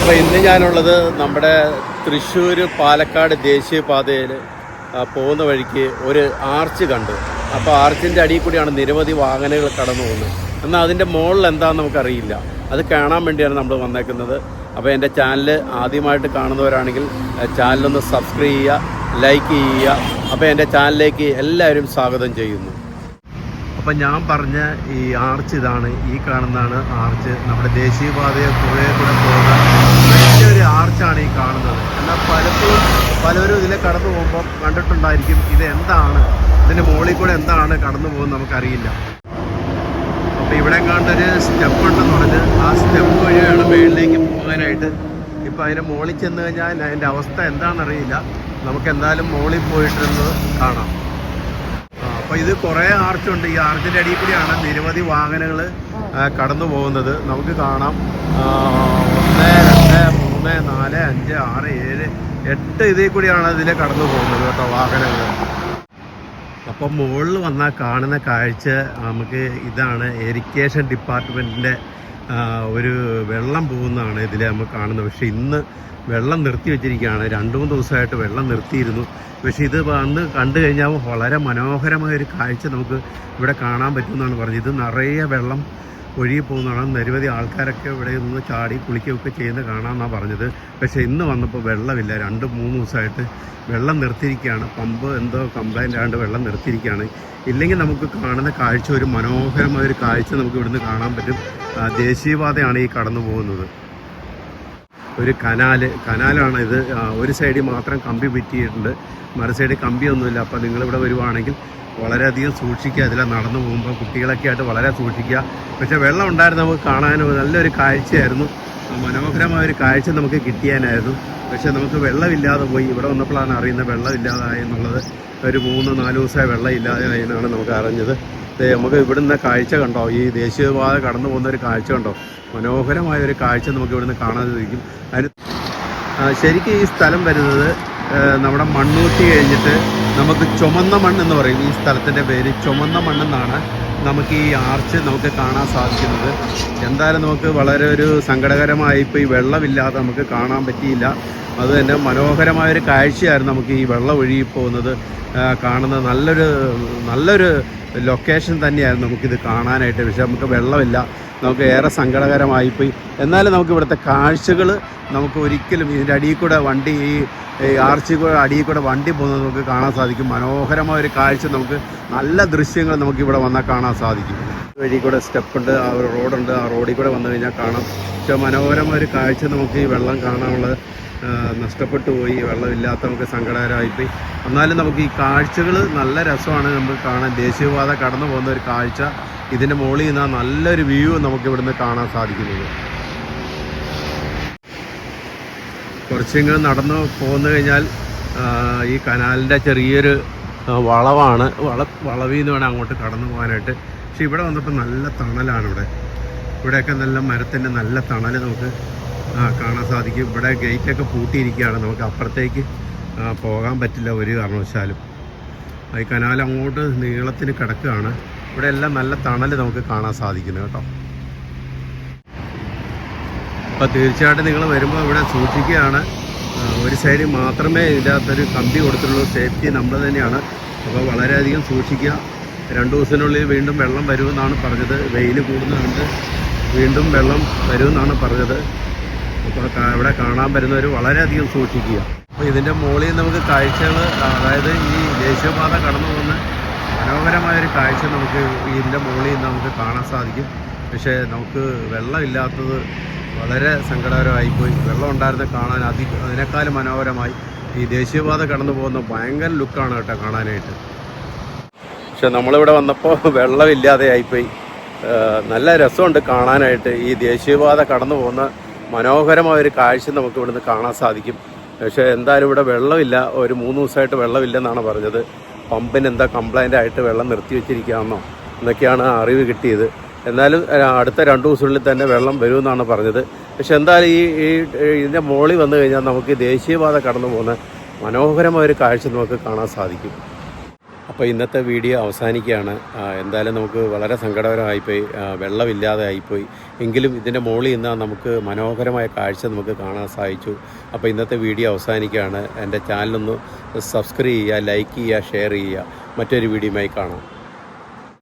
അപ്പോൾ ഇന്ന് ഞാനുള്ളത് നമ്മുടെ തൃശ്ശൂർ പാലക്കാട് ദേശീയപാതയിൽ പോകുന്ന വഴിക്ക് ഒരു ആർച്ച് കണ്ടു. അപ്പോൾ ആർച്ചിൻ്റെ അടിയിൽ കൂടിയാണ് നിരവധി വാഹനങ്ങൾ കടന്നു പോകുന്നത്. എന്നാൽ അതിൻ്റെ മുകളിൽ എന്താണെന്ന് നമുക്കറിയില്ല. അത് കാണാൻ വേണ്ടിയാണ് നമ്മൾ വന്നേക്കുന്നത്. അപ്പോൾ എൻ്റെ ചാനൽ ആദ്യമായിട്ട് കാണുന്നവരാണെങ്കിൽ ചാനലൊന്ന് സബ്സ്ക്രൈബ് ചെയ്യുക, ലൈക്ക് ചെയ്യുക. അപ്പോൾ എൻ്റെ ചാനലിലേക്ക് എല്ലാവരും സ്വാഗതം ചെയ്യുന്നു. അപ്പം ഞാൻ പറഞ്ഞ ഈ ആർച്ച് ഇതാണ്, ഈ കാണുന്നതാണ് ആർച്ച്. നമ്മുടെ ദേശീയപാതയെ കുറേ കൂടെ പോകുന്ന വലിയൊരു ആർച്ചാണ് ഈ കാണുന്നത്. എന്നാൽ പലരും ഇതിലെ കടന്നു പോകുമ്പോൾ കണ്ടിട്ടുണ്ടായിരിക്കും ഇത് എന്താണ്, ഇതിൻ്റെ മുകളിൽ കൂടെ എന്താണ് കടന്നു പോകുന്നത് നമുക്കറിയില്ല. അപ്പോൾ ഇവിടെ കണ്ടൊരു സ്റ്റെപ്പ് ഉണ്ടെന്ന് പറഞ്ഞ് ആ സ്റ്റെപ്പ് വഴിയാണ് മുകളിലേക്ക് പോകാനായിട്ട്. ഇപ്പോൾ അതിൻ്റെ മുകളിൽ ചെന്ന് കഴിഞ്ഞാൽ അതിൻ്റെ അവസ്ഥ എന്താണെന്നറിയില്ല. നമുക്ക് എന്തായാലും മുകളിൽ പോയിട്ടിരുന്നത് കാണാം. അപ്പോൾ ഇത് കുറേ ആർച്ചുണ്ട്. ഈ ആർച്ചിൻ്റെ അടിയിൽ കൂടിയാണ് നിരവധി വാഹനങ്ങൾ കടന്നു പോകുന്നത്. നമുക്ക് കാണാം 1, 2, 3, 4, 5, 6, 7, 8 ഇതിൽ കൂടിയാണ് ഇതിൽ കടന്നു പോകുന്നത് കേട്ടോ വാഹനങ്ങൾ. അപ്പം മുകളിൽ വന്നാൽ കാണുന്ന കാഴ്ച നമുക്ക് ഇതാണ്. ഇറിഗേഷൻ ഡിപ്പാർട്ട്മെൻറ്റിൻ്റെ ഒരു വെള്ളം പോകുന്നതാണ് ഇതിൽ നമുക്ക് കാണുന്നത്. പക്ഷേ ഇന്ന് വെള്ളം നിർത്തി വെച്ചിരിക്കുകയാണ്. 2-3 ദിവസമായിട്ട് വെള്ളം നിർത്തിയിരുന്നു. പക്ഷേ ഇത് വന്ന് കണ്ടു കഴിഞ്ഞാൽ വളരെ മനോഹരമായൊരു കാഴ്ച നമുക്ക് ഇവിടെ കാണാൻ പറ്റുമെന്നാണ് പറഞ്ഞത്. ഇത് നിറയെ വെള്ളം ഒഴുകി പോകുന്നതാണ്. നിരവധി ആൾക്കാരൊക്കെ ഇവിടെ നിന്ന് ചാടി കുളിക്കുകയൊക്കെ ചെയ്യുന്നത് കാണാമെന്നാണ് പറഞ്ഞത്. പക്ഷേ ഇന്ന് വന്നപ്പോൾ വെള്ളമില്ല. 2-3 ദിവസമായിട്ട് വെള്ളം നിർത്തിയിരിക്കുകയാണ്. പമ്പ് എന്തോ കംപ്ലൈൻ്റ് ആയതുകൊണ്ട് വെള്ളം നിർത്തിയിരിക്കുകയാണ്. ഇല്ലെങ്കിൽ നമുക്ക് കാണുന്ന കാഴ്ച ഒരു മനോഹരമായൊരു കാഴ്ച നമുക്ക് ഇവിടുന്ന് കാണാൻ പറ്റും. ദേശീയപാതയാണ് ഈ കടന്നു പോകുന്നത്. ഒരു കനാലാണ് ഇത്. ഒരു സൈഡിൽ മാത്രം കമ്പി പറ്റിയിട്ടുണ്ട്, മറു സൈഡിൽ കമ്പിയൊന്നുമില്ല. അപ്പോൾ നിങ്ങളിവിടെ വരുവാണെങ്കിൽ വളരെയധികം സൂക്ഷിക്കുക. ഇതിലെ നടന്നു പോകുമ്പോൾ കുട്ടികളൊക്കെ ആയിട്ട് വളരെ സൂക്ഷിക്കുക. പക്ഷേ വെള്ളം ഉണ്ടായിരുന്നു, നമുക്ക് കാണാൻ നല്ലൊരു കാഴ്ചയായിരുന്നു. മനോഹരമായൊരു കാഴ്ച നമുക്ക് കിട്ടിയാനായിരുന്നു. പക്ഷേ നമുക്ക് വെള്ളമില്ലാതെ പോയി. ഇവിടെ വന്നപ്പോഴാണ് അറിയുന്നത് വെള്ളമില്ലാതായി എന്നുള്ളത്. ഒരു 3-4 ദിവസമായി വെള്ളം ഇല്ലാതായി എന്നാണ് നമുക്ക് അറിഞ്ഞത്. നമുക്ക് ഇവിടുന്ന് കാഴ്ച കണ്ടോ, ഈ ദേശീയപാത കടന്നു പോകുന്ന ഒരു കാഴ്ച കണ്ടോ, മനോഹരമായൊരു കാഴ്ച നമുക്ക് ഇവിടുന്ന് കാണാൻ സാധിക്കും. അതിന് ശരിക്കും ഈ സ്ഥലം വരുന്നത് നമ്മുടെ മണ്ണൂത്തി കഴിഞ്ഞിട്ട് നമുക്ക് ചുമന്ന മണ്ണെന്ന് പറയും. ഈ സ്ഥലത്തിൻ്റെ പേര് ചുമന്ന മണ്ണെന്നാണ്. നമുക്ക് ഈ ആർച്ച് നമുക്ക് കാണാൻ സാധിക്കുന്നത്. എന്തായാലും നമുക്ക് വളരെ ഒരു സങ്കടകരമായി ഇപ്പോൾ ഈ വെള്ളമില്ലാതെ നമുക്ക് കാണാൻ പറ്റിയില്ല. അത് തന്നെ മനോഹരമായൊരു കാഴ്ചയായിരുന്നു നമുക്ക് ഈ വെള്ളം ഒഴുകി പോകുന്നത് കാണുന്നത്. നല്ലൊരു ലൊക്കേഷൻ തന്നെയായിരുന്നു നമുക്കിത് കാണാനായിട്ട്. പക്ഷേ നമുക്ക് വെള്ളമില്ല, നമുക്ക് ഏറെ സങ്കടകരമായിപ്പോയി. എന്നാലും നമുക്ക് ഇവിടുത്തെ കാഴ്ചകൾ നമുക്ക് ഒരിക്കലും ഇതിൻ്റെ അടിയിൽ കൂടെ വണ്ടി ഈ ആർച്ച് അടിയിൽ കൂടെ വണ്ടി പോകുന്നത് നമുക്ക് കാണാൻ സാധിക്കും. മനോഹരമായൊരു കാഴ്ച, നമുക്ക് നല്ല ദൃശ്യങ്ങൾ നമുക്കിവിടെ വന്നാൽ കാണാൻ സാധിക്കും. വഴി കൂടെ സ്റ്റെപ്പുണ്ട്, ആ ഒരു റോഡുണ്ട്. ആ റോഡിൽ കൂടെ വന്നു കഴിഞ്ഞാൽ കാണാം. പക്ഷേ മനോഹരമായൊരു കാഴ്ച നമുക്ക് ഈ വെള്ളം കാണാനുള്ളത് നഷ്ടപ്പെട്ടു പോയി. വെള്ളമില്ലാത്ത നമുക്ക് സങ്കടകരമായിപ്പോയി. എന്നാലും നമുക്ക് ഈ കാഴ്ചകൾ നല്ല രസമാണ് നമുക്ക് കാണാൻ. ദേശീയപാത കടന്നു പോകുന്ന ഒരു കാഴ്ച, ഇതിൻ്റെ മുകളിൽ നിന്നാൽ നല്ലൊരു വ്യൂ നമുക്ക് ഇവിടുന്ന് കാണാൻ സാധിക്കുന്നത്. കുറച്ചെങ്കിലും നടന്നു പോന്നു കഴിഞ്ഞാൽ ഈ കനാലിൻ്റെ ചെറിയൊരു വളവാണ്. വളവിൽ നിന്ന് വേണം അങ്ങോട്ട് കടന്നു പോകാനായിട്ട്. പക്ഷെ ഇവിടെ വന്നപ്പോൾ നല്ല തണലാണ്. ഇവിടെയൊക്കെ നല്ല മരത്തിൻ്റെ നല്ല തണൽ നമുക്ക് കാണാൻ സാധിക്കും. ഇവിടെ ഗേറ്റൊക്കെ പൂട്ടിയിരിക്കുകയാണ്. നമുക്ക് അപ്പുറത്തേക്ക് പോകാൻ പറ്റില്ല ഒരു കാരണവശാലും. ഈ കനാൽ അങ്ങോട്ട് നീളത്തിന് കിടക്കുകയാണ്. ഇവിടെ എല്ലാം നല്ല തണൽ നമുക്ക് കാണാൻ സാധിക്കുന്നു കേട്ടോ. അപ്പോൾ തീർച്ചയായിട്ടും നിങ്ങൾ വരുമ്പോൾ ഇവിടെ സൂക്ഷിക്കുകയാണ്. ഒരു സൈഡിൽ മാത്രമേ ഇതിൻ്റെ അകത്തൊരു കമ്പി കൊടുത്തുള്ളൂ. സേഫ്റ്റി നമ്മൾ തന്നെയാണ്. അപ്പോൾ വളരെയധികം സൂക്ഷിക്കുക. 2 ദിവസത്തിനുള്ളിൽ വീണ്ടും വെള്ളം വരുമെന്നാണ് പറഞ്ഞത്. വെയിൽ കൂടുന്നതുകൊണ്ട് വീണ്ടും വെള്ളം വരുമെന്നാണ് പറഞ്ഞത്. അപ്പോൾ ഇവിടെ കാണാൻ വരുന്നവർ വളരെയധികം സൂക്ഷിക്കുക. അപ്പോൾ ഇതിൻ്റെ മുകളിൽ നമുക്ക് കാഴ്ചകൾ, അതായത് ഈ ദേശീയപാത കടന്നു പോകുന്ന മനോഹരമായൊരു കാഴ്ച നമുക്ക് ഇതിൻ്റെ മുകളിൽ നമുക്ക് കാണാൻ സാധിക്കും. പക്ഷേ നമുക്ക് വെള്ളമില്ലാത്തത് വളരെ സങ്കടകരമായിപ്പോയി. വെള്ളം ഉണ്ടായിരുന്ന കാണാൻ അതിനേക്കാളും മനോഹരമായി. ഈ ദേശീയപാത കടന്നു പോകുന്ന ഭയങ്കര ലുക്കാണ് കേട്ടോ കാണാനായിട്ട്. പക്ഷെ നമ്മളിവിടെ വന്നപ്പോൾ വെള്ളമില്ലാതെ ആയിപ്പോയി. നല്ല രസമുണ്ട് കാണാനായിട്ട്. ഈ ദേശീയപാത കടന്നു പോകുന്ന മനോഹരമായൊരു കാഴ്ച നമുക്ക് ഇവിടുന്ന് കാണാൻ സാധിക്കും. പക്ഷേ എന്തായാലും ഇവിടെ വെള്ളമില്ല. ഒരു 3 ദിവസമായിട്ട് വെള്ളമില്ലെന്നാണ് പറഞ്ഞത്. പമ്പിന് എന്താ കംപ്ലൈൻ്റ് ആയിട്ട് വെള്ളം നിർത്തി വെച്ചിരിക്കുകയാണെന്നോ എന്നൊക്കെയാണ് അറിവ് കിട്ടിയത്. എന്നാലും അടുത്ത 2 ദിവസത്തിനുള്ളിൽ തന്നെ വെള്ളം വരുമെന്നാണ് പറഞ്ഞത്. പക്ഷെ എന്തായാലും ഇതിൻ്റെ മുകളിൽ വന്നു കഴിഞ്ഞാൽ നമുക്ക് ദേശീയപാത കടന്നു പോകുന്ന മനോഹരമായൊരു കാഴ്ച നമുക്ക് കാണാൻ സാധിക്കും. അപ്പോൾ ഇന്നത്തെ വീഡിയോ അവസാനിക്കുകയാണ്. എന്തായാലും നമുക്ക് വളരെ സങ്കടകരമായിപ്പോയി, വെള്ളമില്ലാതെ ആയിപ്പോയി. എങ്കിലും ഇതിൻ്റെ മുകളിൽ നിന്ന് നമുക്ക് മനോഹരമായ കാഴ്ച നമുക്ക് കാണാൻ സാധിച്ചു. അപ്പോൾ ഇന്നത്തെ വീഡിയോ അവസാനിക്കുകയാണ്. എൻ്റെ ചാനലൊന്ന് സബ്സ്ക്രൈബ് ചെയ്യുക, ലൈക്ക് ചെയ്യുക, ഷെയർ ചെയ്യുക. മറ്റൊരു വീഡിയോയുമായി കാണാം.